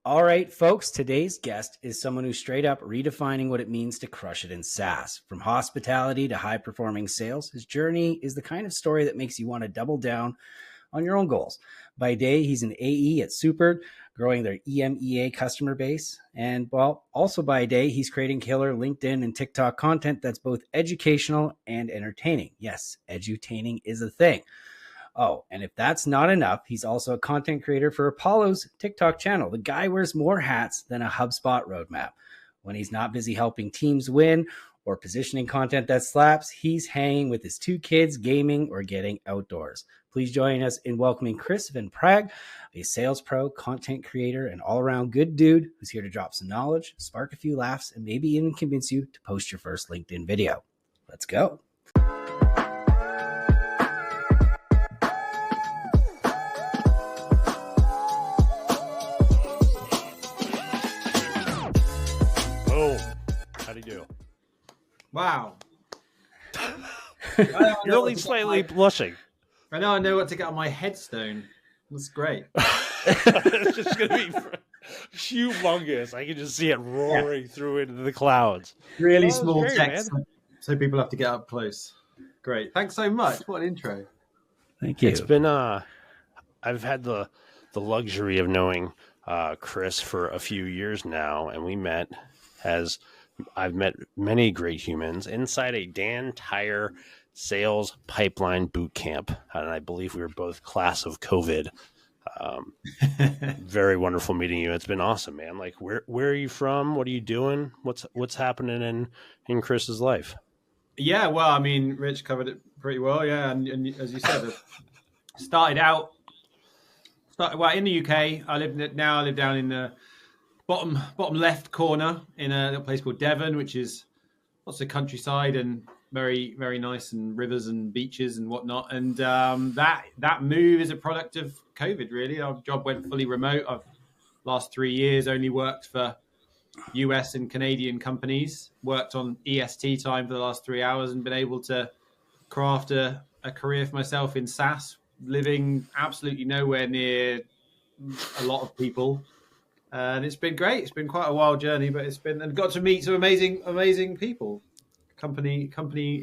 All right, folks, today's guest is someone who's straight up redefining what it means to crush it in SaaS. From hospitality to high performing sales, his journey is the kind of story that makes you want to double down on your own goals. By day, he's an AE at Super, growing their EMEA customer base. And well, also by day, he's creating killer LinkedIn and TikTok content that's both educational and entertaining. Yes, edutaining is a thing. Oh, and if that's not enough, he's also a content creator for Apollo's TikTok channel. The guy wears more hats than a HubSpot roadmap. When he's not busy helping teams win or positioning content that slaps, he's hanging with his two kids, gaming, or getting outdoors. Please join us in welcoming Chris Van Praag, a sales pro, content creator, and all-around good dude who's here to drop some knowledge, spark a few laughs, and maybe even convince you to post your first LinkedIn video. Let's go. How'd he do? Wow. You're only slightly blushing. I know what to get on my headstone. That's great. It's just going to be humongous. I can just see it roaring through into the clouds. Really small text, so people have to get up close. Great. Thanks so much. What an intro. Thank you. It's been, I've had the luxury of knowing Chris for a few years now, and we met as I've met many great humans inside a Dan Tire sales pipeline boot camp. And I believe we were both class of COVID. Very wonderful meeting you. It's been awesome, man. Like, where are you from? What are you doing? What's happening in Chris's life? Yeah, well, I mean, Rich covered it pretty well. Yeah. And as you said, I started in the UK. I live down in the bottom left corner in a little place called Devon, which is lots of countryside and very, very nice, and rivers and beaches and whatnot. And that move is a product of COVID, really. Our job went fully remote. I've last 3 years only worked for US and Canadian companies, worked on EST time for the last 3 hours, and been able to craft a career for myself in SaaS, living absolutely nowhere near a lot of people. And it's been great. It's been quite a wild journey, but and got to meet some amazing people, company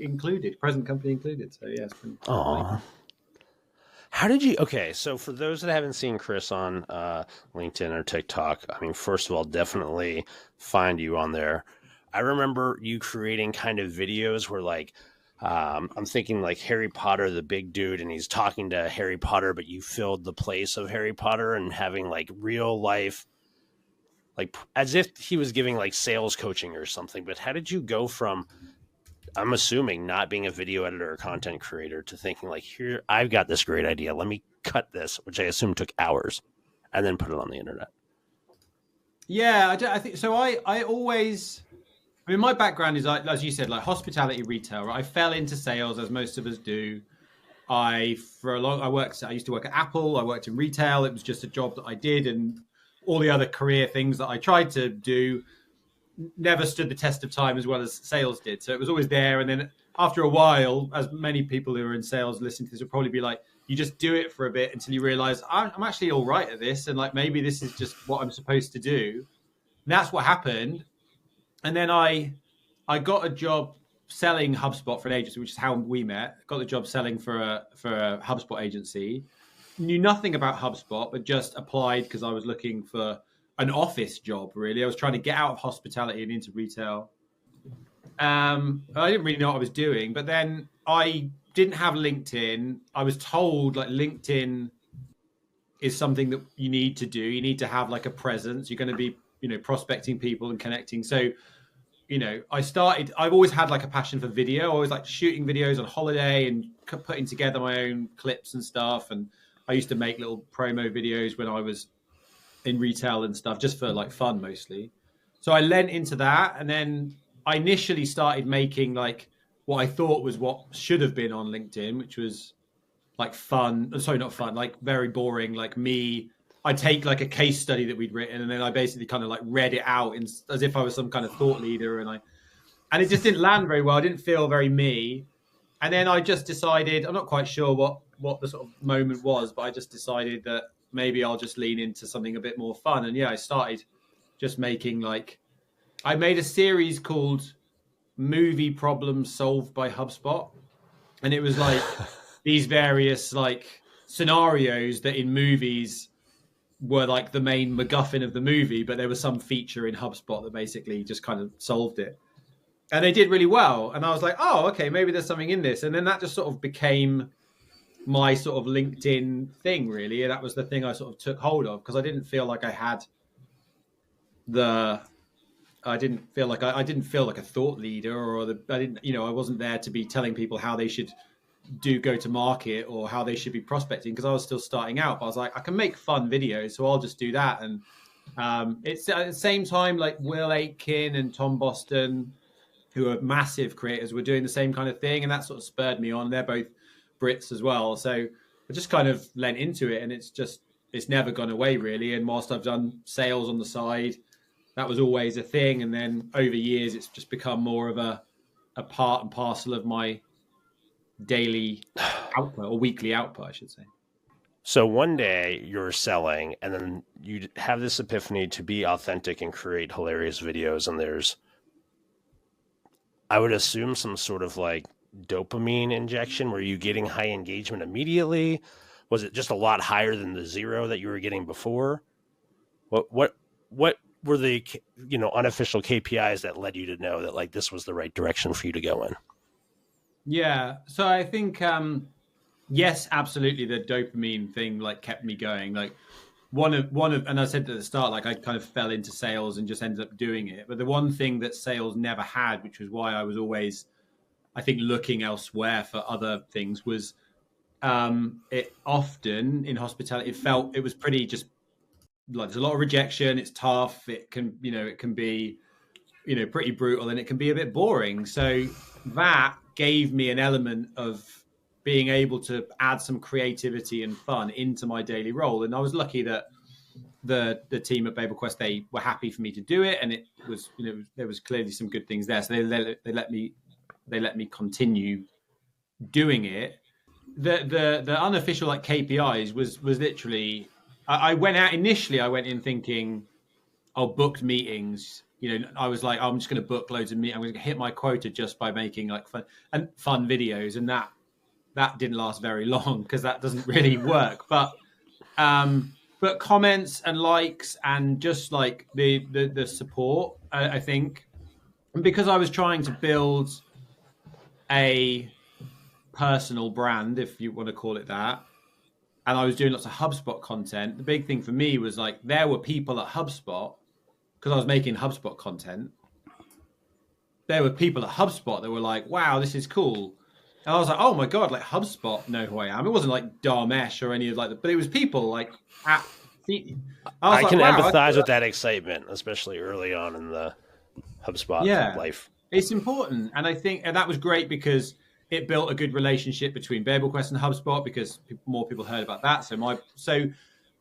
included, present company included. So yeah, it's been. Aww. How did you? Okay, so for those that haven't seen Chris on LinkedIn or TikTok, I mean, first of all, definitely find you on there. I remember you creating kind of videos where, like, I'm thinking like Harry Potter, the big dude, and he's talking to Harry Potter, but you filled the place of Harry Potter and having like real life. Like as if he was giving like sales coaching or something. But how did you go from, I'm assuming, not being a video editor or content creator to thinking like, here, I've got this great idea. Let me cut this, which I assume took hours, and then put it on the internet. Yeah, I think so. I mean, my background is, like, as you said, like hospitality retail, right? I fell into sales as most of us do. I used to work at Apple. I worked in retail. It was just a job that I did, and all the other career things that I tried to do never stood the test of time as well as sales did. So it was always there. And then after a while, as many people who are in sales listening to this will probably be like, you just do it for a bit until you realize I'm actually all right at this. And like, maybe this is just what I'm supposed to do. And that's what happened. And then I got a job selling HubSpot for an agency, which is how we met. Got the job selling for a HubSpot agency. Knew nothing about HubSpot, but just applied because I was looking for an office job, really. I was trying to get out of hospitality and into retail. I didn't really know what I was doing, but then I didn't have LinkedIn. I was told like LinkedIn is something that you need to do. You need to have like a presence. You're going to be, prospecting people and connecting. So, I've always had like a passion for video. I always like shooting videos on holiday and putting together my own clips and stuff. And I used to make little promo videos when I was in retail and stuff, just for like fun mostly. So I lent into that. And then I initially started making like what I thought was what should have been on LinkedIn, which was like fun. Sorry, not fun, like very boring. Like me, I take like a case study that we'd written, and then I basically kind of like read it out as if I was some kind of thought leader. And it just didn't land very well. I didn't feel very me. And then I just decided, I'm not quite sure what the sort of moment was, but I just decided that maybe I'll just lean into something a bit more fun. And yeah, I started just making I made a series called Movie Problems Solved by HubSpot. And it was like these various scenarios that in movies were like the main MacGuffin of the movie, but there was some feature in HubSpot that basically just kind of solved it. And they did really well. And I was like, oh, okay, maybe there's something in this. And then that just sort of became my sort of LinkedIn thing, really. And that was the thing I sort of took hold of, because I didn't feel like I had I didn't feel like a thought leader, or I wasn't there to be telling people how they should go to market or how they should be prospecting, because I was still starting out. But I was like, I can make fun videos, so I'll just do that. And it's at the same time, like Will Aitken and Tom Boston, who are massive creators, were doing the same kind of thing, and that sort of spurred me on. They're both Brits as well, so I just kind of lent into it, and it's never gone away, really. And whilst I've done sales on the side, that was always a thing, and then over years it's just become more of a part and parcel of my daily output, or weekly output, I should say. So one day you're selling, and then you have this epiphany to be authentic and create hilarious videos, and there's, I would assume, some sort of like dopamine injection. Were you getting high engagement immediately? Was it just a lot higher than the 0 that you were getting before? What were the unofficial KPIs that led you to know that like this was the right direction for you to go in? Yeah, so I think yes, absolutely, the dopamine thing kept me going. Like one of, and I said at the start, I kind of fell into sales and just ended up doing it. But the one thing that sales never had, which was why I was always, I think, looking elsewhere for other things, was it often in hospitality, it was pretty just like, there's a lot of rejection. It's tough. It can be, pretty brutal, and it can be a bit boring. So that gave me an element of being able to add some creativity and fun into my daily role. And I was lucky that the team at BabelQuest, they were happy for me to do it, and it was, there was clearly some good things there. So they let me continue doing it. The unofficial KPIs was literally, I went in thinking, oh, booked meetings. I was like, I'm just going to book loads of meetings. I'm going to hit my quota just by making fun videos, and that didn't last very long, because that doesn't really work. But comments and likes and just the support, I think, and because I was trying to build a personal brand, if you want to call it that, and I was doing lots of HubSpot content, the big thing for me was there were people at HubSpot, because I was making HubSpot content. There were people at HubSpot that were like, wow, this is cool. And I was like, oh my God, HubSpot know who I am. It wasn't like Dharmesh or any of but it was people at I can empathize with that excitement, especially early on in the HubSpot life. It's important. And I think, and that was great, because it built a good relationship between BabelQuest and HubSpot, because more people heard about that. So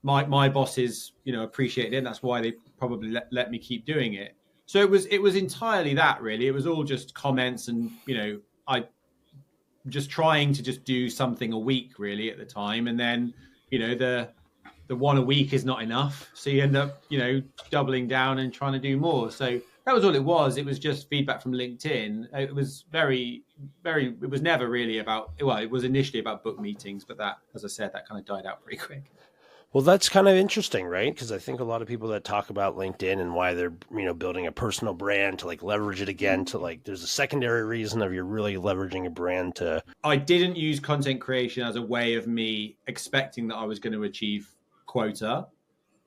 my bosses, appreciated it, and that's why they probably let me keep doing it. So it was entirely that, really. It was all just comments, and I just trying to just do something a week, really, at the time. And then the one a week is not enough, so you end up doubling down and trying to do more. So that was all it was. It was just feedback from LinkedIn. It was it was never really about, well, it was initially about book meetings, but that, as I said, that kind of died out pretty quick. Well, that's kind of interesting, right? Because I think a lot of people that talk about LinkedIn and why they're, building a personal brand to leverage it again, to there's a secondary reason of you're really leveraging a brand to. I didn't use content creation as a way of me expecting that I was going to achieve quota.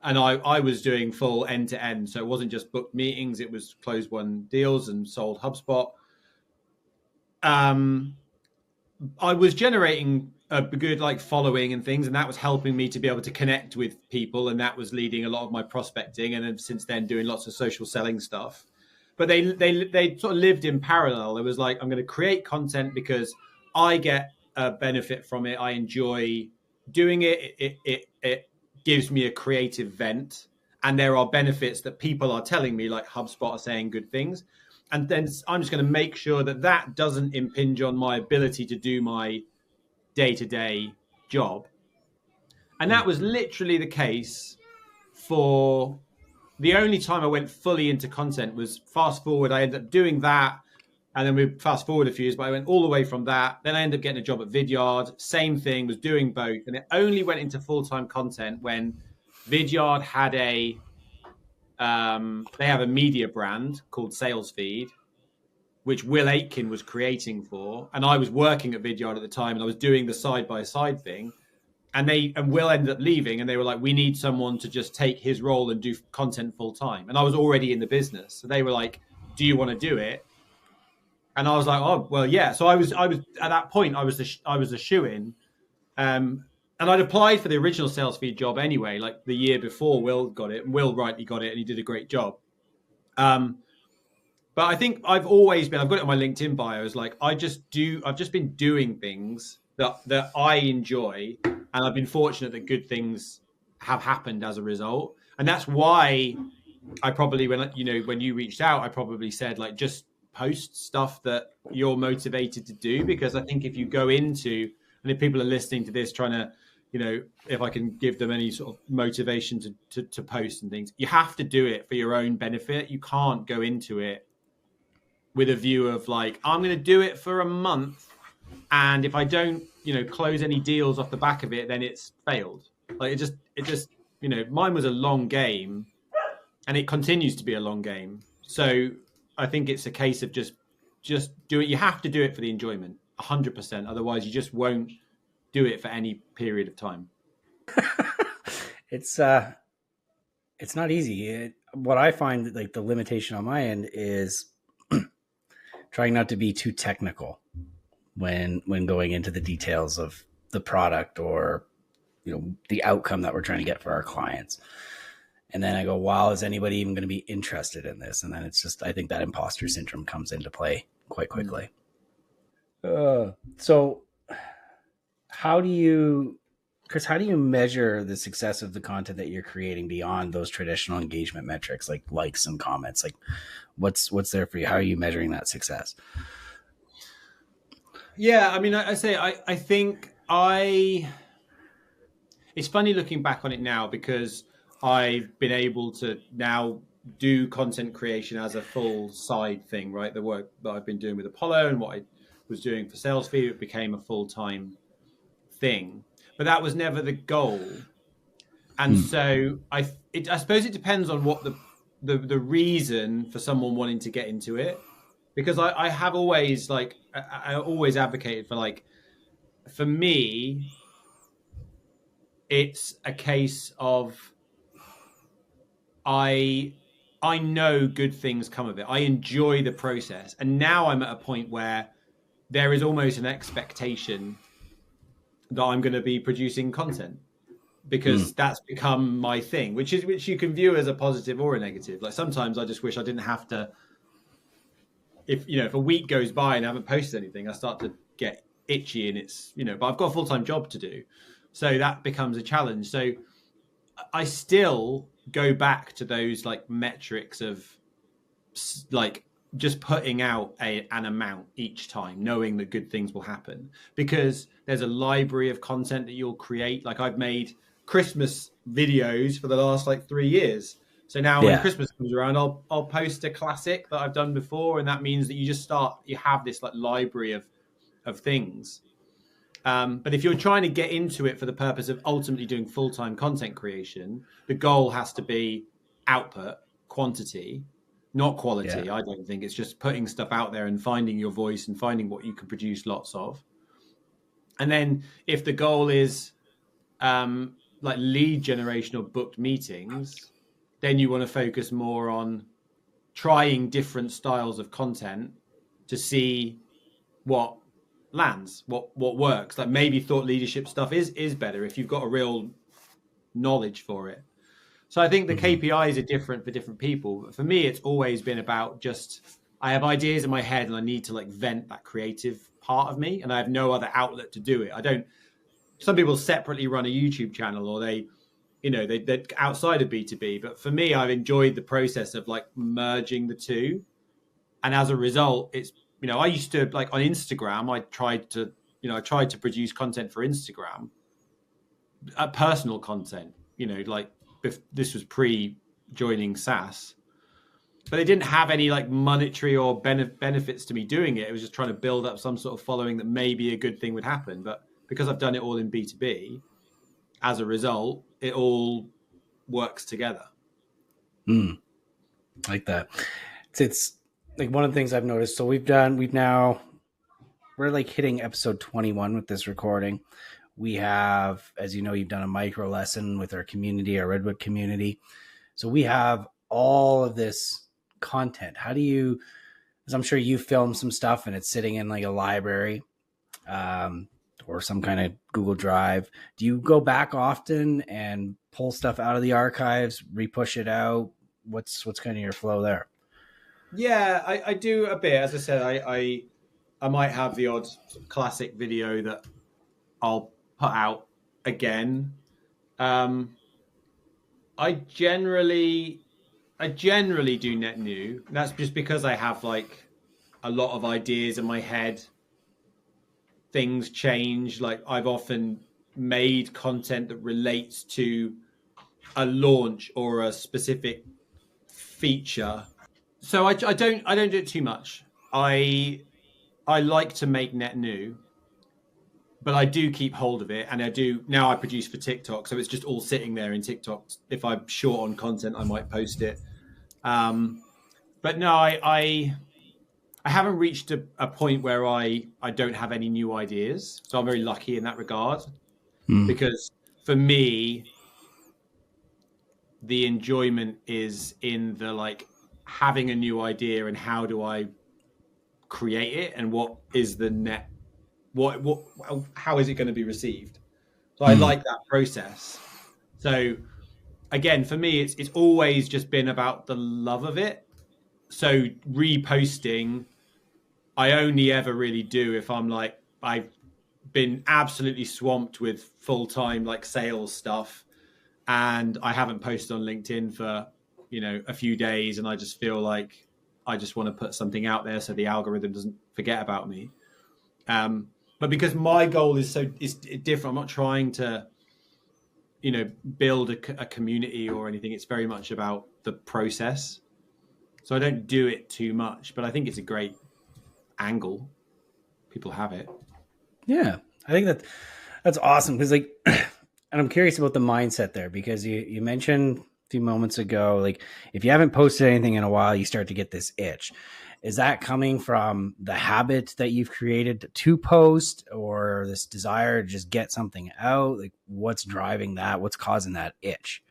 And I was doing full end to end. So it wasn't just booked meetings, it was closed won deals and sold HubSpot. I was generating a good following and things, and that was helping me to be able to connect with people, and that was leading a lot of my prospecting, and then since then doing lots of social selling stuff. But they sort of lived in parallel. It was I'm going to create content because I get a benefit from it. I enjoy doing it. It gives me a creative vent, and there are benefits that people are telling me, like HubSpot are saying good things. And then I'm just going to make sure that doesn't impinge on my ability to do my day-to-day job. And that was literally the case for the only time I went fully into content was fast forward. I ended up doing that. And then we fast forward a few years, but I went all the way from that. Then I ended up getting a job at Vidyard. Same thing, was doing both. And it only went into full-time content when Vidyard had they have a media brand called SalesFeed, which Will Aitken was creating for. And I was working at Vidyard at the time, and I was doing the side-by-side thing. And Will ended up leaving, and they were like, we need someone to just take his role and do content full-time. And I was already in the business. So they were like, do you want to do it? And I was like, oh, well, yeah. So I was at that point, I was a shoo-in. And I'd applied for the original SalesFeed job anyway, like the year before Will got it. And Will rightly got it, and he did a great job. But I think I've always been, I've got it on my LinkedIn bio, is like, I've just been doing things that I enjoy. And I've been fortunate that good things have happened as a result. And that's why I probably, when you reached out, I probably said, like, just post stuff that you're motivated to do, because I think if you go into, and if people are listening to this trying to, if I can give them any sort of motivation to post and things, you have to do it for your own benefit. You can't go into it with a view of like, I'm going to do it for a month, and if I don't, close any deals off the back of it, then it's failed. Like it just, mine was a long game, and it continues to be a long game. So I think it's a case of just do it. You have to do it for the enjoyment, 100%. Otherwise, you just won't do it for any period of time. It's not easy. What I find, like, the limitation on my end is trying not to be too technical when going into the details of the product or the outcome that we're trying to get for our clients. And then I go, wow, is anybody even going to be interested in this? And then it's just, I think that imposter syndrome comes into play quite quickly. So Chris, how do you measure the success of the content that you're creating beyond those traditional engagement metrics, like likes and comments? Like what's there for you? How are you measuring that success? Yeah, I mean, I think it's funny looking back on it now, because I've been able to now do content creation as a full side thing, right? The work that I've been doing with Apollo and what I was doing for SalesFeed, it became a full-time thing. But that was never the goal. And so I suppose it depends on what the reason for someone wanting to get into it. Because I have always, like, I always advocated for, like, for me, it's a case of I know good things come of it. I enjoy the process. And now I'm at a point where there is almost an expectation that I'm going to be producing content, because that's become my thing, which you can view as a positive or a negative. Like sometimes I just wish I didn't have to, if a week goes by and I haven't posted anything, I start to get itchy, and it's, but I've got a full-time job to do. So that becomes a challenge. So I still go back to those like metrics of like just putting out an amount each time, knowing that good things will happen, because there's a library of content that you'll create. Like I've made Christmas videos for the last like 3 years. So now when Christmas comes around, I'll post a classic that I've done before. And that means that you have this like library of things. But if you're trying to get into it for the purpose of ultimately doing full-time content creation, the goal has to be output, quantity, not quality. Yeah. I don't think it's just putting stuff out there and finding your voice and finding what you can produce lots of. And then if the goal is like lead generation or booked meetings, then you want to focus more on trying different styles of content to see what lands, what works. Like maybe thought leadership stuff is better if you've got a real knowledge for it. So I think the KPIs are different for different people. But for me, it's always been about just, I have ideas in my head and I need to like vent that creative part of me, and I have no other outlet to do it. Some people separately run a YouTube channel, or they're outside of B2B. But for me, I've enjoyed the process of like merging the two. And as a result, it's, I used to, like on Instagram, I tried to produce content for Instagram. personal content, like if this was pre joining SaaS, but it didn't have any like monetary or benefits to me doing it. It was just trying to build up some sort of following that maybe a good thing would happen. But because I've done it all in B2B, as a result, it all works together. Like that. It's like one of the things I've noticed. So we're like hitting episode 21 with this recording. We have, as you know, you've done a micro lesson with our community, our Redwood community. So we have all of this content. How do you, as I'm sure you filmed some stuff and it's sitting in like a library or some kind of Google Drive. Do you go back often and pull stuff out of the archives, repush it out? What's kind of your flow there? Yeah, I do a bit. As I said, I might have the odd classic video that I'll put out again. I generally do net new. That's just because I have like a lot of ideas in my head. Things change. Like I've often made content that relates to a launch or a specific feature. So I don't do it too much. I like to make net new, but I do keep hold of it, and I produce for TikTok, so it's just all sitting there in TikTok. If I'm short on content, I might post it. But no, I haven't reached a point where I don't have any new ideas, so I'm very lucky in that regard. Because for me, the enjoyment is in the like having a new idea and how do I create it and what is the net, how is it going to be received? So I like that process. So again, for me, it's always just been about the love of it. So reposting, I only ever really do if I'm like, I've been absolutely swamped with full-time like sales stuff and I haven't posted on LinkedIn for, a few days. And I just feel like I just want to put something out there so the algorithm doesn't forget about me. But because my goal is different, I'm not trying to, build a community or anything. It's very much about the process. So I don't do it too much, but I think it's a great angle. People have it. Yeah, I think that's awesome because like, and I'm curious about the mindset there because you mentioned a few moments ago, like if you haven't posted anything in a while, you start to get this itch. Is that coming from the habit that you've created to post or this desire to just get something out? Like what's driving that? What's causing that itch?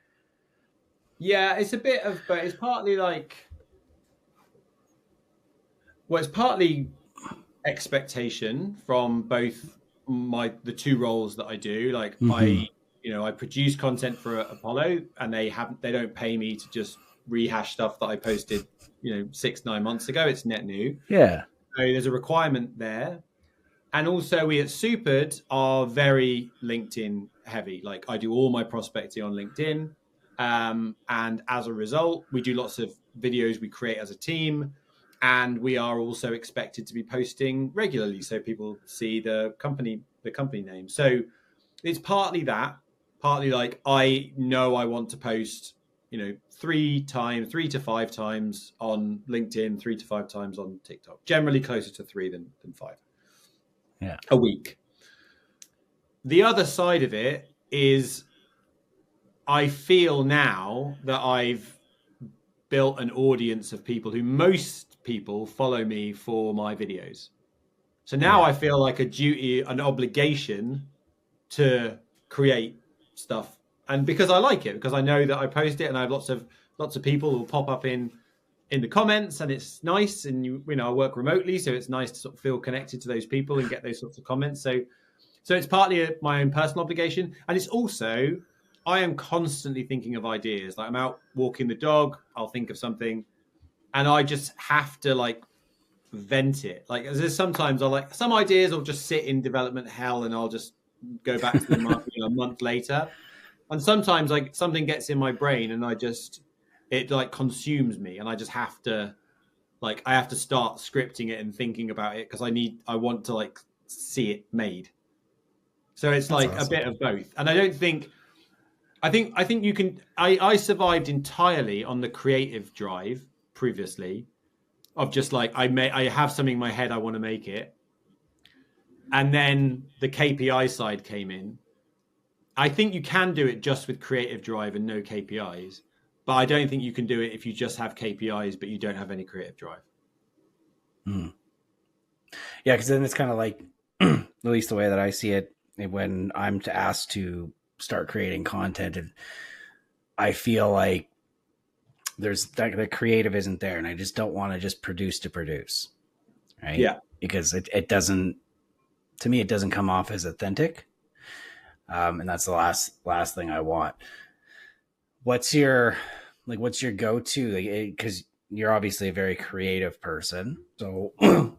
Yeah, it's a bit of, but it's partly like, well, it's partly expectation from both the two roles that I do. Like I produce content for Apollo and they don't pay me to just rehash stuff that I posted 6-9 months ago. It's net new. Yeah. So there's a requirement there. And also we at Supered are very LinkedIn heavy. Like I do all my prospecting on LinkedIn. And as a result, we do lots of videos we create as a team. And we are also expected to be posting regularly. So people see the company name. So it's partly that, partly like, I know I want to post 3 to 5 times on LinkedIn, 3 to 5 times on TikTok, generally closer to 3 than 5 a week. The other side of it is I feel now that I've built an audience of people who most people follow me for my videos. So now I feel like a duty, an obligation to create stuff. And because I like it, because I know that I post it and I have lots of people who will pop up in the comments and it's nice. And I work remotely, so it's nice to sort of feel connected to those people and get those sorts of comments. So it's partly my own personal obligation. And it's also, I am constantly thinking of ideas. Like I'm out walking the dog, I'll think of something and I just have to like vent it. Like there's sometimes some ideas will just sit in development hell and I'll just go back to them a month later. And sometimes like something gets in my brain and it like consumes me and I just have to start scripting it and thinking about it because I want to like see it made. So it's That's like awesome. a bit of both. And I think you can. I survived entirely on the creative drive previously, of just like I have something in my head, I want to make it, and then the KPI side came in. I think you can do it just with creative drive and no KPIs, but I don't think you can do it if you just have KPIs but you don't have any creative drive. Yeah, because then it's kind of like, at least the way that I see it, when I'm asked to start creating content, and I feel like there's that the creative isn't there, and I just don't want to just produce to produce, right? Yeah, because it doesn't, to me, it doesn't come off as authentic, and that's the last thing I want. What's your go-to? Because you're obviously a very creative person, so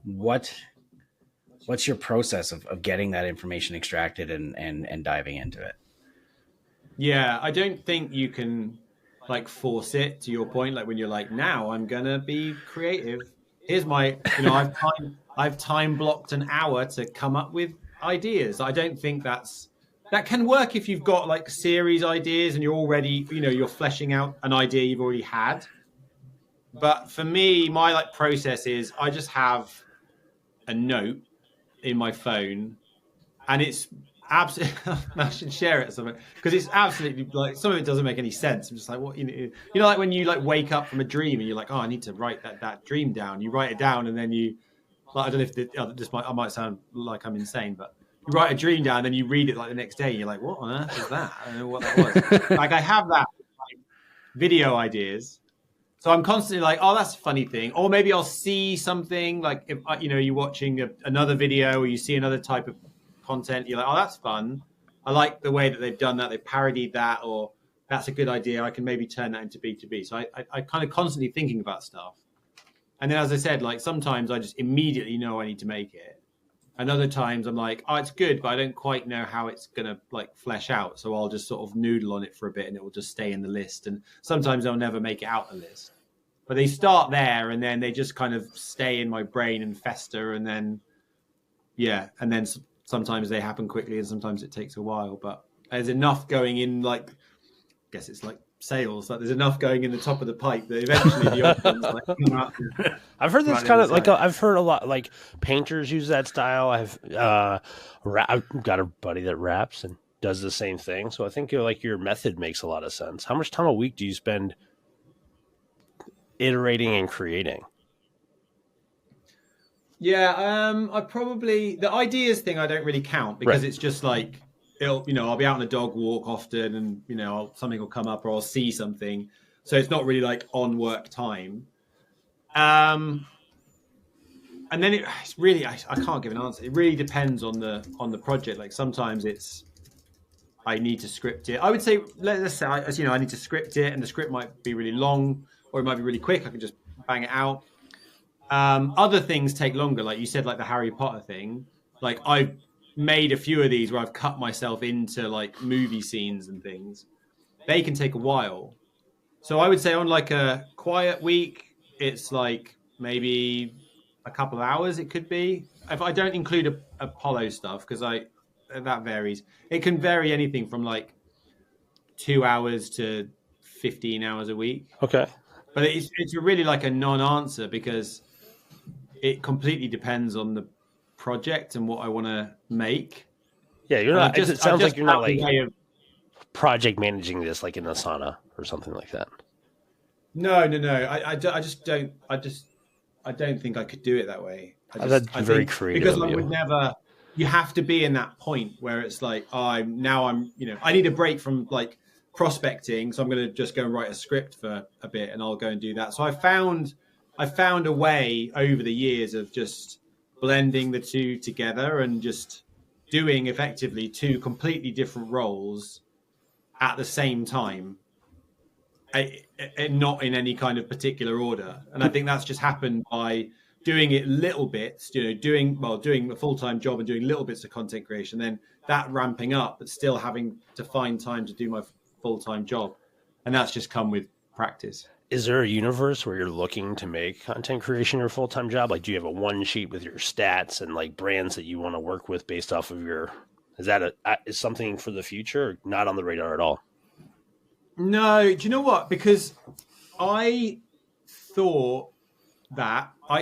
what's your process of getting that information extracted and diving into it? yeah. I don't think you can like force it, to your point. Like when you're like, now I'm gonna be creative. Here's my, I've time blocked an hour to come up with ideas. I don't think that can work if you've got like series ideas and you're already, you're fleshing out an idea you've already had. But for me, my like process is I just have a note in my phone, and it's absolutely. I should share it somewhere, because it's absolutely like, some of it doesn't make any sense. I'm just like, what, like when you like wake up from a dream and you're like, oh, I need to write that dream down. You write it down, and then you, like, I don't know if I might sound like I'm insane, but you write a dream down, then you read it like the next day, and you're like, what on earth is that? I don't know what that was. Like I have that like, video ideas. So I'm constantly like, oh, that's a funny thing. Or maybe I'll see something like, if you're watching another video or you see another type of content, you're like, oh, that's fun. I like the way that they've done that. They've parodied that, or that's a good idea. I can maybe turn that into B2B. So I kind of constantly thinking about stuff. And then, as I said, like sometimes I just immediately know I need to make it. And other times I'm like, oh, it's good, but I don't quite know how it's going to like flesh out. So I'll just sort of noodle on it for a bit and it will just stay in the list. And sometimes they'll never make it out the list. But they start there and then they just kind of stay in my brain and fester. And then, and then sometimes they happen quickly and sometimes it takes a while. But there's enough going in, like, I guess it's like sales, like there's enough going in the top of the pipe that eventually the options like come out. I've heard that's kind of like I've heard a lot like painters use that style. I've got a buddy that raps and does the same thing, so I think your method makes a lot of sense. How much time a week do you spend iterating and creating? I probably, the ideas thing I don't really count, because It's just like, I'll be out on a dog walk often, and something will come up or I'll see something, so it's not really like on work time. And then it's really, I can't give an answer. It really depends on the project. Like sometimes I need to script it. I would say, let's say, I need to script it, and the script might be really long or it might be really quick. I can just bang it out. Other things take longer, like you said, like the Harry Potter thing. Like I've made a few of these where I've cut myself into like movie scenes and things. They can take a while. So I would say on like a quiet week, it's like maybe a couple of hours. It could be, if I don't include Apollo stuff, because that varies. It can vary anything from like 2 hours to 15 hours a week. Okay. But it's really like a non-answer, because it completely depends on the project and what I want to make. Yeah, you're not. It sounds like you're not like project managing this like in Asana or something like that. No. I just don't. I don't think I could do it that way. That's very creative. Because I would never. You have to be in that point where it's like, I need a break from like prospecting, so I'm going to just go and write a script for a bit, and I'll go and do that. So I found a way over the years of just blending the two together and just doing effectively two completely different roles at the same time, and not in any kind of particular order. And I think that's just happened by doing it little bits, doing a full-time job and doing little bits of content creation, then that ramping up, but still having to find time to do my full-time job. And that's just come with practice. Is there a universe where you're looking to make content creation your full-time job? Like, do you have a one sheet with your stats and like brands that you want to work with based off of your Is that is something for the future, or not on the radar at all? No, do you know what? Because I thought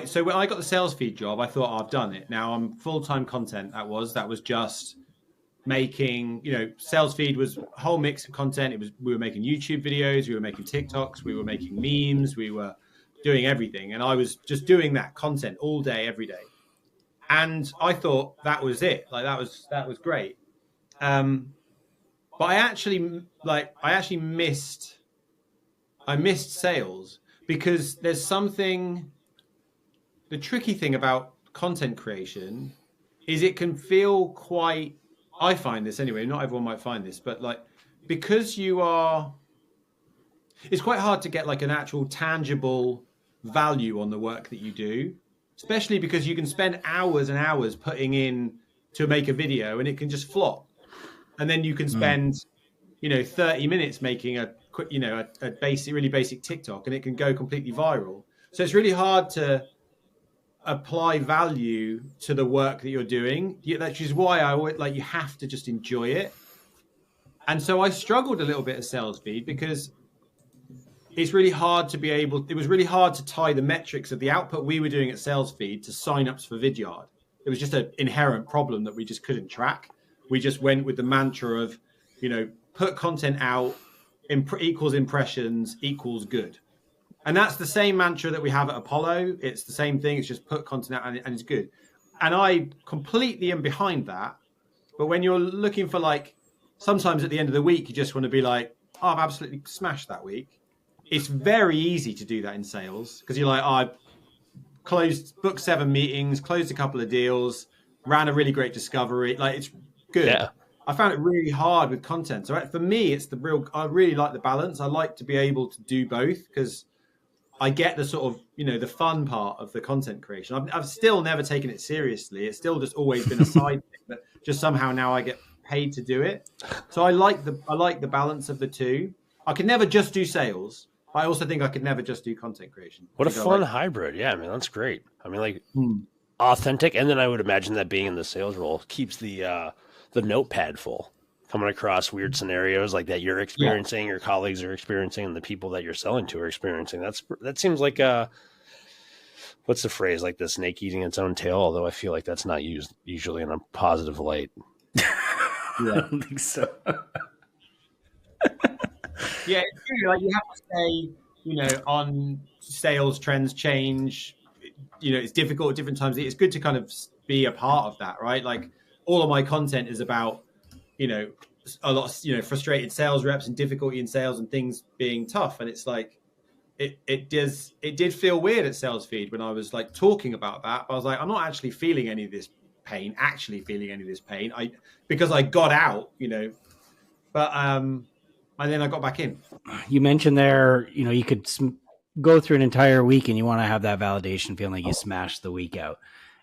so when I got the sales feed job, I thought, I've done it. Now I'm full-time content. That was just making, sales feed was a whole mix of content. We were making YouTube videos, we were making TikToks, we were making memes, we were doing everything. And I was just doing that content all day, every day. And I thought that was it. Like that was great. But I actually missed sales, because there's something. The tricky thing about content creation is it can feel quite. I find this anyway. Not everyone might find this, but like because it's quite hard to get like an actual tangible value on the work that you do, especially because you can spend hours and hours putting in to make a video and it can just flop, and then you can spend 30 minutes making a quick a really basic TikTok and it can go completely viral. So it's really hard to apply value to the work that you're doing. That is why I always you have to just enjoy it. And so I struggled a little bit at sales feed because it's really hard to it was really hard to tie the metrics of the output we were doing at sales feed to signups for Vidyard. It was just an inherent problem that we just couldn't track. We just went with the mantra of, put content out, equals impressions equals good. And that's the same mantra that we have at Apollo. It's the same thing. It's just put content out and it's good. And I completely am behind that. But when you're looking for sometimes at the end of the week, you just want to be like, oh, I've absolutely smashed that week. It's very easy to do that in sales because you're like, oh, I booked 7 meetings, closed a couple of deals, ran a really great discovery. It's good. Yeah. I found it really hard with content. So for me, I really like the balance. I like to be able to do both because I get the sort of, the fun part of the content creation. I've still never taken it seriously. It's still just always been a side thing, but just somehow now I get paid to do it. So I like the balance of the two. I could never just do sales. I also think I could never just do content creation. What a fun hybrid. Yeah, that's great. Authentic. And then I would imagine that being in the sales role keeps the notepad full, coming across weird scenarios like that you're experiencing, your colleagues are experiencing, and the people that you're selling to are experiencing. That seems like what's the phrase, like the snake eating its own tail, although I feel like that's not used usually in a positive light. I don't think so. Yeah, it's true. You have to stay, on sales trends change. It's difficult at different times. It's good to kind of be a part of that, right? All of my content is about, a lot of, frustrated sales reps and difficulty in sales and things being tough. And it's it did feel weird at sales feed when I was talking about that. I was like, I'm not actually feeling any of this pain, because I got out, but, and then I got back in. You mentioned there, you could go through an entire week and you want to have that validation feeling like you smashed the week out.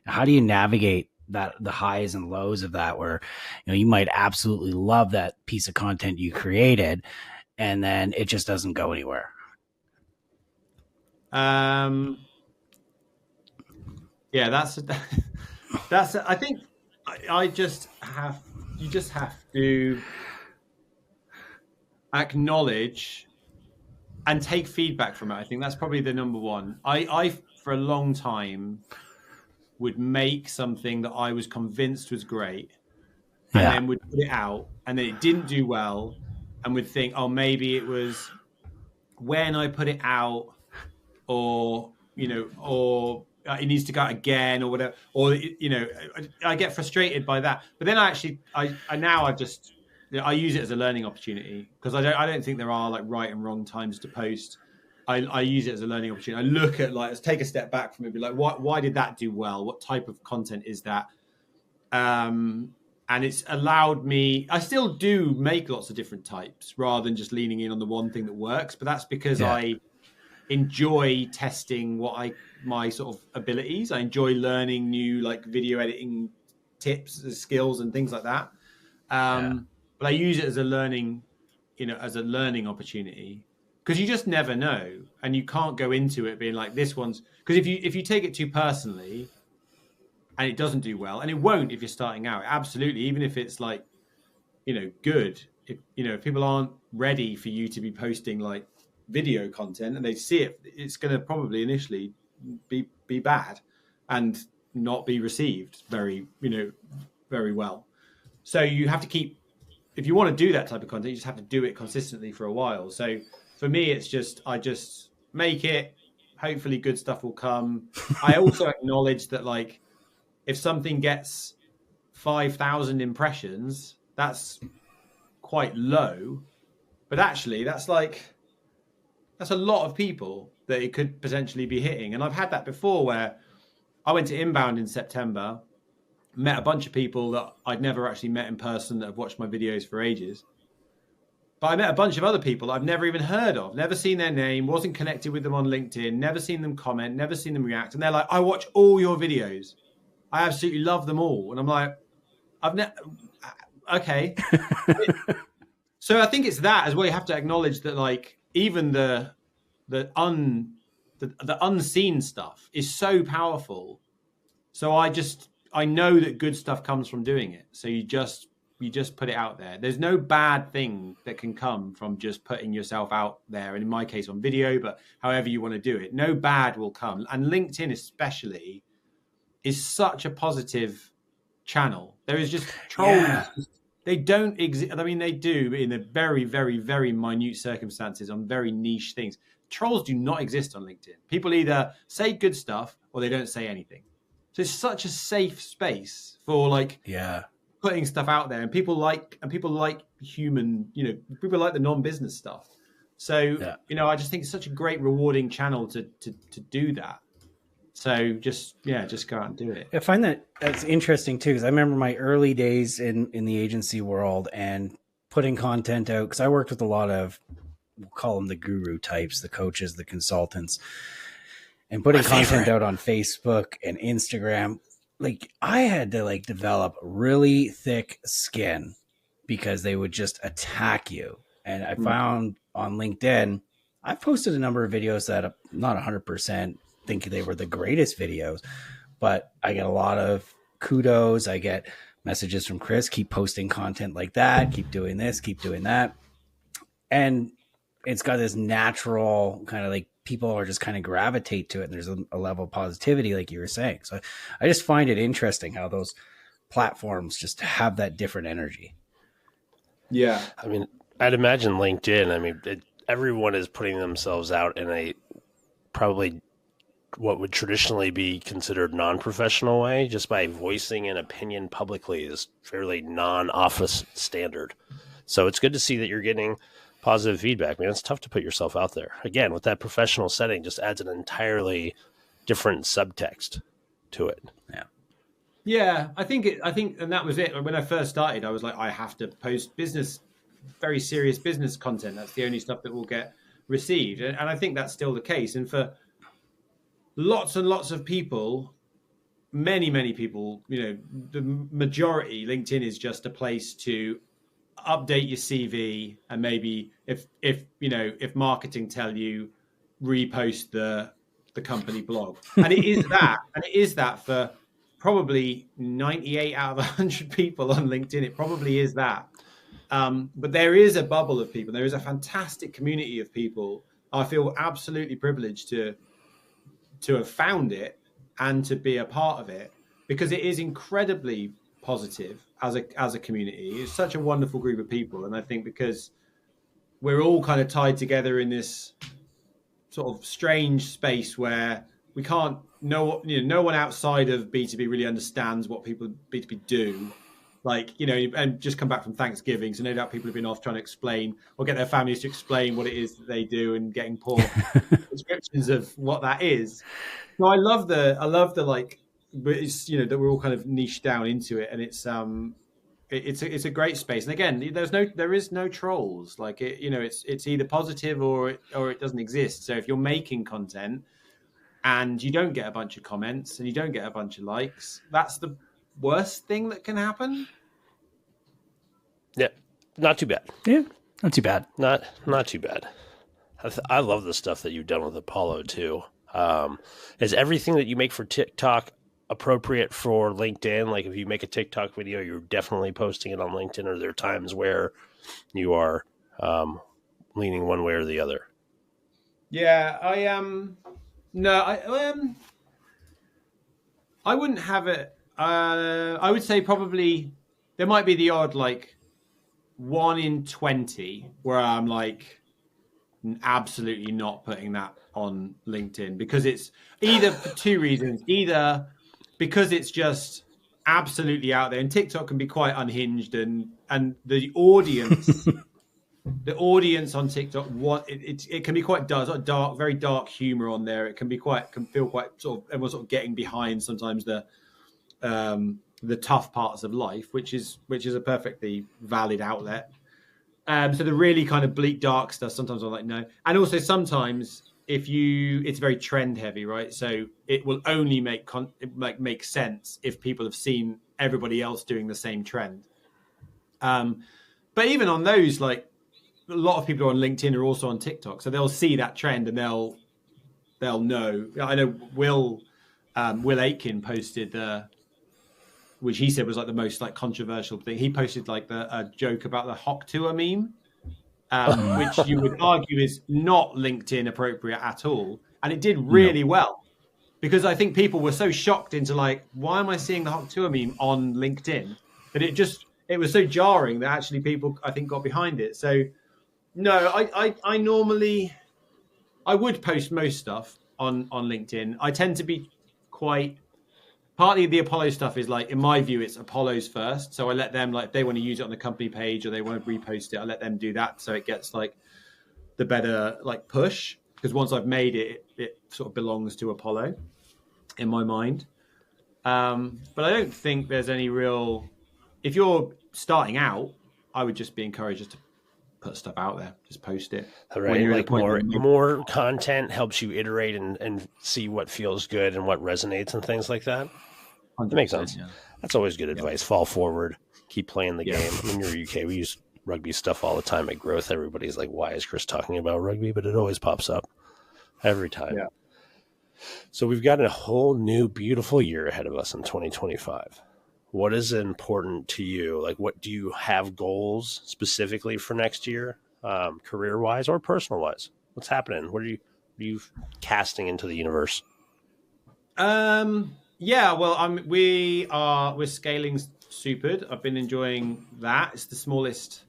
How do you navigate the highs and lows of that, where you might absolutely love that piece of content you created and then it just doesn't go anywhere? Yeah, that's I think you just have to acknowledge and take feedback from it. I think that's probably the number one. I for a long time would make something that I was convinced was great and then would put it out and then it didn't do well and would think, oh, maybe it was when I put it out or it needs to go out again or whatever, or, I get frustrated by that. But then I use it as a learning opportunity because I don't think there are right and wrong times to post. I use it as a learning opportunity. I look at let's take a step back from it, be like, why did that do well? What type of content is that? And it's allowed me, I still do make lots of different types rather than just leaning in on the one thing that works. But that's because I enjoy testing my sort of abilities. I enjoy learning new video editing tips, skills and things like that. But I use it as a learning, opportunity. Because you just never know, and you can't go into it being like this one's. Because if you take it too personally, and it doesn't do well, and it won't if you're starting out. Absolutely, even if it's like, good. If people aren't ready for you to be posting like video content and they see it, it's going to probably initially be bad and not be received very well. So you have to keep, if you want to do that type of content, you just have to do it consistently for a while. So for me, it's just, I just make it, hopefully good stuff will come. I also acknowledge that, like, if something gets 5,000 impressions, that's quite low, but actually that's a lot of people that it could potentially be hitting. And I've had that before where I went to Inbound in September, met a bunch of people that I'd never actually met in person that have watched my videos for ages. But I met a bunch of other people that I've never even heard of, never seen their name, wasn't connected with them on LinkedIn, never seen them comment, never seen them react. And they're like, I watch all your videos. I absolutely love them all. And I'm like, okay. So I think it's that as well. You have to acknowledge that, like, even the unseen stuff is so powerful. So I know that good stuff comes from doing it. So you just put it out there. There's no bad thing that can come from just putting yourself out there. And in my case on video, but however you want to do it, no bad will come. And LinkedIn especially is such a positive channel. There is just trolls. Yeah. They don't exist. I mean, they do in a very, very, very minute circumstances on very niche things. Trolls do not exist on LinkedIn. People either say good stuff or they don't say anything. So it's such a safe space for, like, putting stuff out there, and people like human, people like the non-business stuff. So, I just think it's such a great rewarding channel to do that. So just go out and do it. I find that's interesting too, because I remember my early days in the agency world and putting content out, because I worked with a lot of, we'll call them the guru types, the coaches, the consultants, and putting content out on Facebook and Instagram. Like, I had to, like, develop really thick skin because they would just attack you. And I found on LinkedIn, I've posted a number of videos that I'm not 100% think they were the greatest videos, but I get a lot of kudos. I get messages from Chris, keep posting content like that, keep doing this, keep doing that. And it's got this natural kind of, like, people are just kind of gravitate to it, and there's a level of positivity, like you were saying. So I just find it interesting how those platforms just have that different energy. Yeah. I mean, I'd imagine LinkedIn, I mean, everyone is putting themselves out in a probably what would traditionally be considered non-professional way, just by voicing an opinion publicly is fairly non-office standard. So it's good to see that you're getting positive feedback. I mean, it's tough to put yourself out there. Again, with that professional setting, just adds an entirely different subtext to it. Yeah. Yeah, I think, and that was it. When I first started, I was like, I have to post very serious business content. That's the only stuff that will get received. And I think that's still the case. And for lots and lots of people, many people, the majority, LinkedIn is just a place to update your CV, and maybe if marketing tell you, repost the company blog. And it is that for probably 98 out of 100 people on LinkedIn. It probably is that. But there is a bubble of people. There is a fantastic community of people. I feel absolutely privileged to have found it and to be a part of it, because it is incredibly positive as a community. It's such a wonderful group of people. And I think because we're all kind of tied together in this sort of strange space where we can't no one outside of B2B really understands what people B2B do. Like, and just come back from Thanksgiving. So no doubt people have been off trying to explain or get their families to explain what it is that they do, and getting poor descriptions of what that is. So I love the like, it's, that we're all kind of niched down into it, and it's a great space. And again, there is no trolls. Like, it's either positive or it doesn't exist. So if you're making content and you don't get a bunch of comments and you don't get a bunch of likes, that's the worst thing that can happen. Yeah, not too bad. Yeah, not too bad. Not too bad. I love the stuff that you've done with Apollo too. Is everything that you make for TikTok appropriate for LinkedIn? Like if you make a TikTok video, you're definitely posting it on LinkedIn, or are there times where you are leaning one way or the other? Yeah, no, I wouldn't have it. I would say probably there might be the odd like 1 in 20 where I'm like absolutely not putting that on LinkedIn, because it's either for two reasons: either because it's just absolutely out there, and TikTok can be quite unhinged, and the audience on TikTok, it can be quite dark, very dark humor on there. It can feel quite sort of everyone's sort of getting behind sometimes the tough parts of life, which is a perfectly valid outlet. So the really kind of bleak, dark stuff, sometimes I'm like, no. And also sometimes it's very trend heavy, right? So it will only make sense if people have seen everybody else doing the same trend. But even on those, like a lot of people on LinkedIn are also on TikTok, so they'll see that trend and they'll know. I know Will Aitken posted which he said was like the most like controversial thing. He posted like a joke about the Hawk Tour meme, which you would argue is not LinkedIn appropriate at all. And it did really well, because I think people were so shocked into like, why am I seeing the Hawk Tour meme on LinkedIn? That it was so jarring that actually people, I think, got behind it. So no, I normally, I would post most stuff on LinkedIn. I tend to be quite, partly the Apollo stuff is like, in my view, it's Apollo's first. So I let them, like, if they want to use it on the company page or they want to repost it, I let them do that. So it gets like the better like push, because once I've made it, it sort of belongs to Apollo in my mind. But I don't think there's any real, if you're starting out, I would just be encouraged just to put stuff out there, just post it. Right, like more content helps you iterate and see what feels good and what resonates and things like that. That makes sense. Yeah. That's always good advice. Fall forward, keep playing the game. I mean, you're UK. We use rugby stuff all the time at Growth. Everybody's like, why is Chris talking about rugby? But it always pops up every time. Yeah. So we've got a whole new beautiful year ahead of us in 2025. What is important to you? Like, what do you have goals specifically for next year, career-wise or personal-wise? What's happening? What are you casting into the universe? Yeah, well, we're scaling Supered. I've been enjoying that. It's the smallest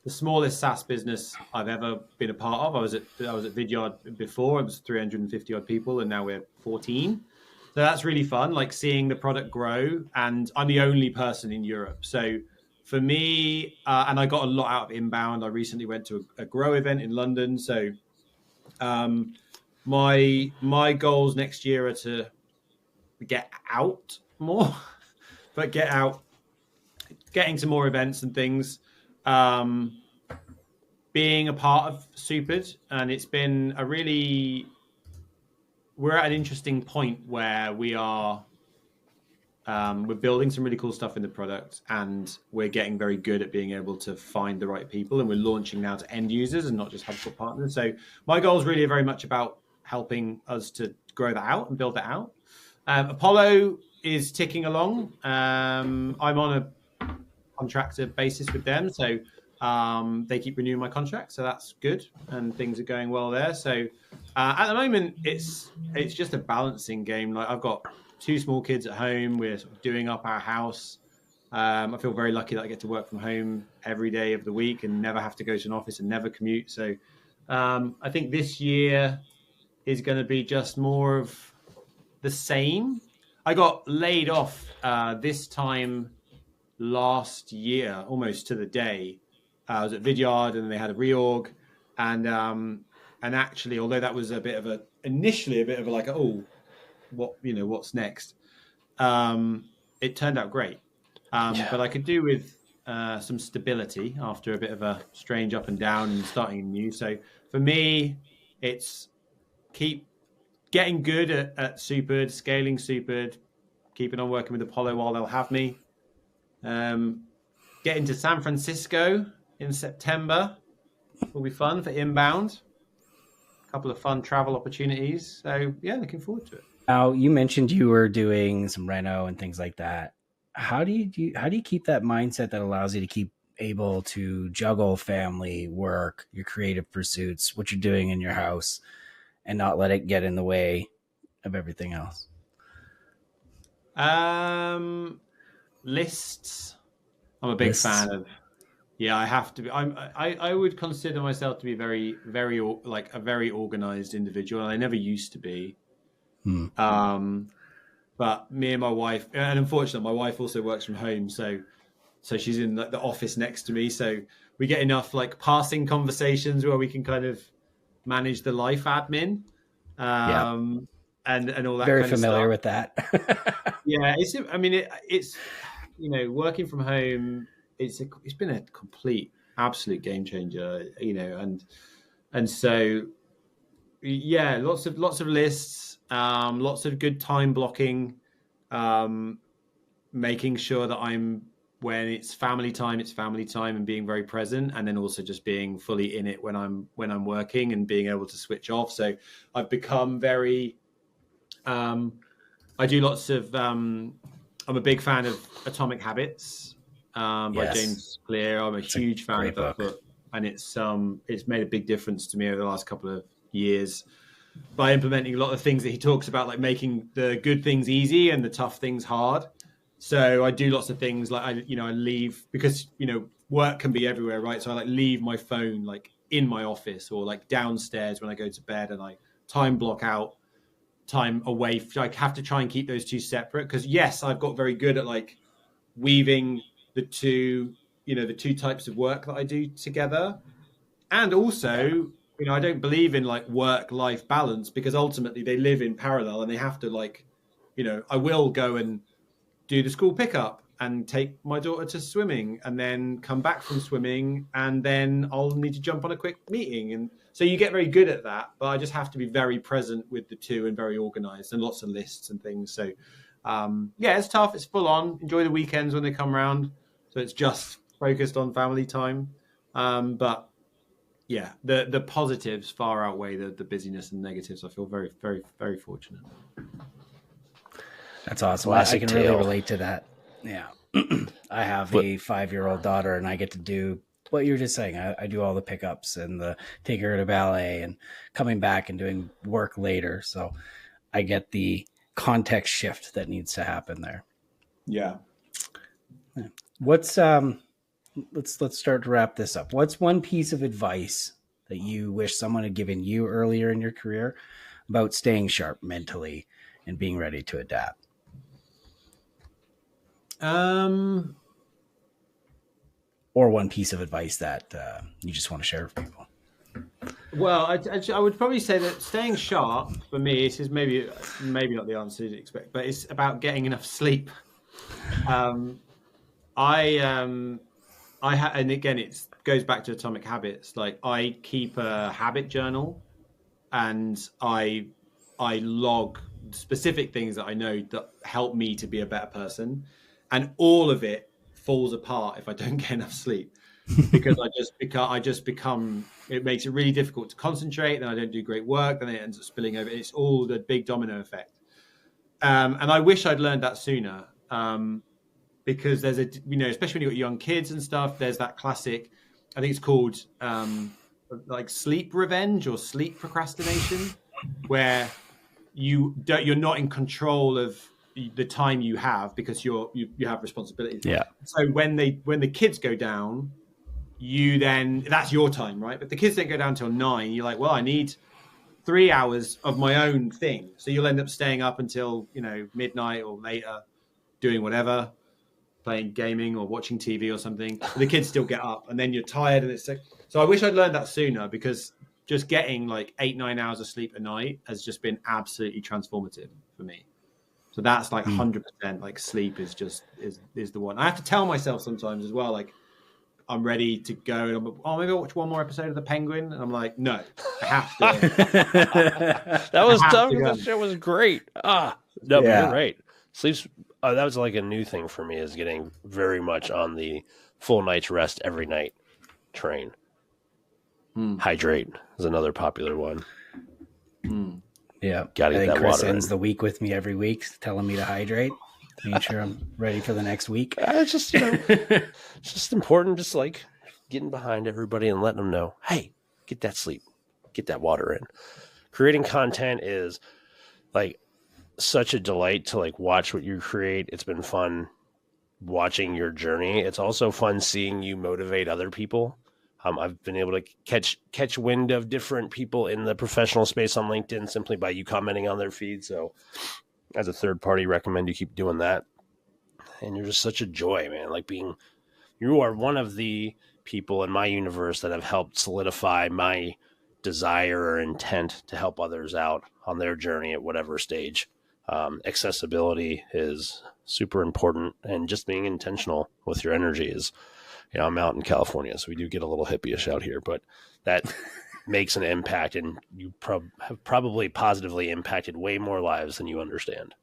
SaaS business I've ever been a part of. I was at Vidyard before. It was 350 odd people, and now we're 14. So that's really fun, like seeing the product grow. And I'm the only person in Europe. So for me, and I got a lot out of inbound. I recently went to a Grow event in London. So my goals next year are to get out more, but getting to more events and things, being a part of Supered. And it's been we're at an interesting point where we're building some really cool stuff in the product, and we're getting very good at being able to find the right people, and we're launching now to end users and not just HubSpot partners. So my goals really are very much about helping us to grow that out and build that out. Apollo is ticking along. I'm on a contractor basis with them, so they keep renewing my contract, so that's good, and things are going well there. So at the moment, it's just a balancing game. Like, I've got 2 small kids at home. We're sort of doing up our house. I feel very lucky that I get to work from home every day of the week and never have to go to an office and never commute. So I think this year is going to be just more of the same. I got laid off this time last year, almost to the day. I was at Vidyard, and they had a reorg, and actually, although that was initially a bit of a like, oh, what's next? It turned out great, but I could do with some stability after a bit of a strange up and down and starting new. So for me, it's keep getting good at Supered, scaling Supered, keeping on working with Apollo while they'll have me. Getting to San Francisco in September will be fun for inbound. A couple of fun travel opportunities. So yeah, looking forward to it. Now, you mentioned you were doing some reno and things like that. How do you keep that mindset that allows you to keep able to juggle family, work, your creative pursuits, what you're doing in your house, and not let it get in the way of everything else? Lists. I'm a big Lists. fan of. Yeah, I have to be. I would consider myself to be like a very organized individual. I never used to be. Hmm. But me and my wife, and unfortunately, my wife also works from home, so she's in like the office next to me. So we get enough like passing conversations where we can kind of manage the life admin, Yeah. and all that Very kind of familiar stuff. with that. Yeah, I mean, it's working from home. It's been a complete, absolute game changer. And so yeah, lots of lists, lots of good time blocking, making sure that when it's family time, and being very present, and then also just being fully in it when I'm working and being able to switch off. So I've become very. I do lots of. I'm a big fan of Atomic Habits by Yes. James Clear. I'm a huge fan of that book, and it's made a big difference to me over the last couple of years by implementing a lot of things that he talks about, like making the good things easy and the tough things hard. So I do lots of things like I leave, because work can be everywhere, right? So I like leave my phone like in my office or like downstairs when I go to bed, and I time block out time away. I have to try and keep those two separate, because yes, I've got very good at like weaving the two types of work that I do together, and also I don't believe in like work-life balance, because ultimately they live in parallel and they have to like, I will go and do the school pickup and take my daughter to swimming and then come back from swimming, and then I'll need to jump on a quick meeting. And so you get very good at that, but I just have to be very present with the two and very organized, and lots of lists and things. So yeah, it's tough. It's full on. Enjoy the weekends when they come around. So it's just focused on family time. But yeah, the positives far outweigh the busyness and negatives. I feel very, very, very fortunate. That's awesome. Classic I can tale. really relate to that. Yeah. I have a 5-year-old daughter, and I get to do what you were just saying. I do all the pickups and the take her to ballet and coming back and doing work later. So I get the context shift that needs to happen there. Yeah. What's let's start to wrap this up. What's one piece of advice that you wish someone had given you earlier in your career about staying sharp mentally and being ready to adapt? Or one piece of advice that you just want to share with people? Well, I would probably say that staying sharp for me, this is maybe not the answer you'd expect, but it's about getting enough sleep. And again, it goes back to Atomic Habits. Like I keep a habit journal, and I log specific things that I know that help me to be a better person, and all of it falls apart if I don't get enough sleep, because I just become. It makes it really difficult to concentrate. Then I don't do great work. Then it ends up spilling over. It's all the big domino effect. And I wish I'd learned that sooner. Because there's especially when you've got young kids and stuff, there's that classic, I think it's called like sleep revenge or sleep procrastination, where you're not in control of the time you have because you have responsibilities. Yeah. So when the kids go down, that's your time, right? But the kids don't go down till 9. You're like, well, I need 3 hours of my own thing. So you'll end up staying up until midnight or later, doing whatever, playing gaming or watching TV or something. But the kids still get up, and then you're tired, and it's like, so I wish I'd learned that sooner, because just getting like 8-9 hours of sleep a night has just been absolutely transformative for me. So that's like 100%. Like sleep is the one. I have to tell myself sometimes as well, like I'm ready to go, and maybe I'll watch one more episode of The Penguin, and I'm like, no, I have to. That was tough. That show was great. No, but you're right. Sleep's that was like a new thing for me, is getting very much on the full night's rest every night train. Hydrate is another popular one. Yeah. Gotta I get think that Chris water ends in. the week with me every week, telling me to hydrate, making sure I'm ready for the next week. It's just, it's just important, just like getting behind everybody and letting them know, hey, get that sleep, get that water in. Creating content is like such a delight to like watch what you create. It's been fun watching your journey. It's also fun seeing you motivate other people. I've been able to catch wind of different people in the professional space on LinkedIn simply by you commenting on their feed. So as a third party, recommend you keep doing that. And you're just such a joy, man. Like you are one of the people in my universe that have helped solidify my desire or intent to help others out on their journey at whatever stage. Accessibility is super important, and just being intentional with your energy is, I'm out in California, so we do get a little hippie-ish out here, but that makes an impact, and you have probably positively impacted way more lives than you understand.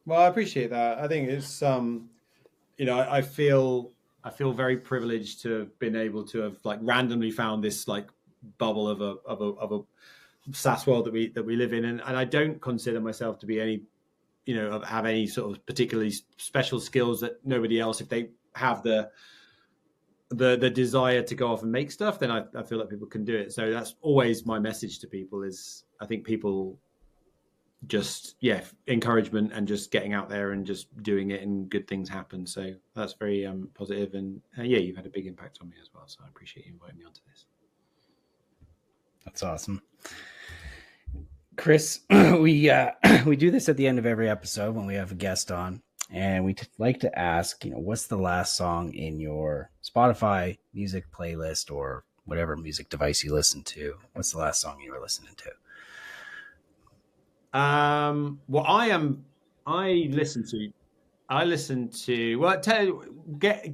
Well, I appreciate that. I think it's I feel very privileged to have been able to have like randomly found this like bubble of a SaaS world that we live in, and I don't consider myself to be any have any sort of particularly special skills that nobody else, if they have the desire to go off and make stuff, then I feel like people can do it. So that's always my message to people is I think people just encouragement and just getting out there and just doing it and good things happen. So that's very positive, and you've had a big impact on me as well, so I appreciate you inviting me onto this. That's awesome. Chris, we do this at the end of every episode when we have a guest on, and we like to ask, what's the last song in your Spotify music playlist or whatever music device you listen to? What's the last song you were listening to? Well, I listen to. Well,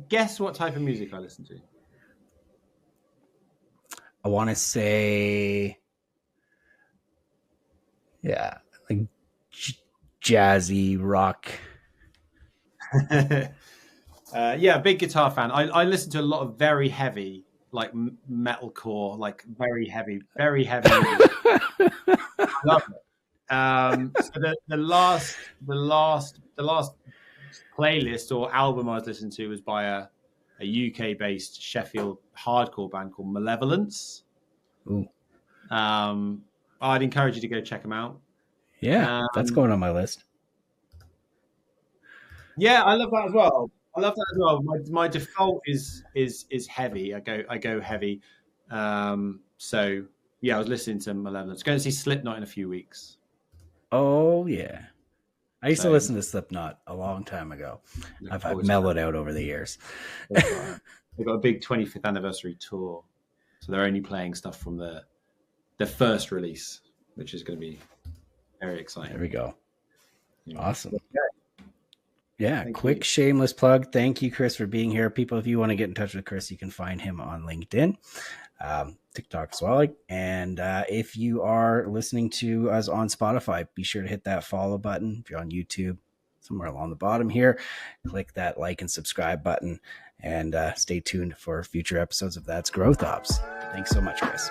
guess what type of music I listen to. I want to say, like jazzy rock. Big guitar fan. I listen to a lot of very heavy, like metalcore, like very heavy. I love it. So the last playlist or album I was listening to was by a UK based Sheffield hardcore band called Malevolence. Ooh. I'd encourage you to go check them out. Yeah, that's going on my list. Yeah, I love that as well. My default is heavy. I go heavy. So yeah, I was listening to Malevolence. Going to see Slipknot in a few weeks. Oh yeah, I used to listen to Slipknot a long time ago. I've mellowed out over the years. They've got a big 25th anniversary tour, so they're only playing stuff from the first release, which is going to be very exciting. There we go. Awesome. Yeah, quick shameless plug. Thank you, Chris, for being here. People, if you want to get in touch with Chris, you can find him on LinkedIn, TikTok as well. And if you are listening to us on Spotify, be sure to hit that follow button. If you're on YouTube, somewhere along the bottom here, click that like and subscribe button, and stay tuned for future episodes of That's Growth Ops. Thanks so much, Chris.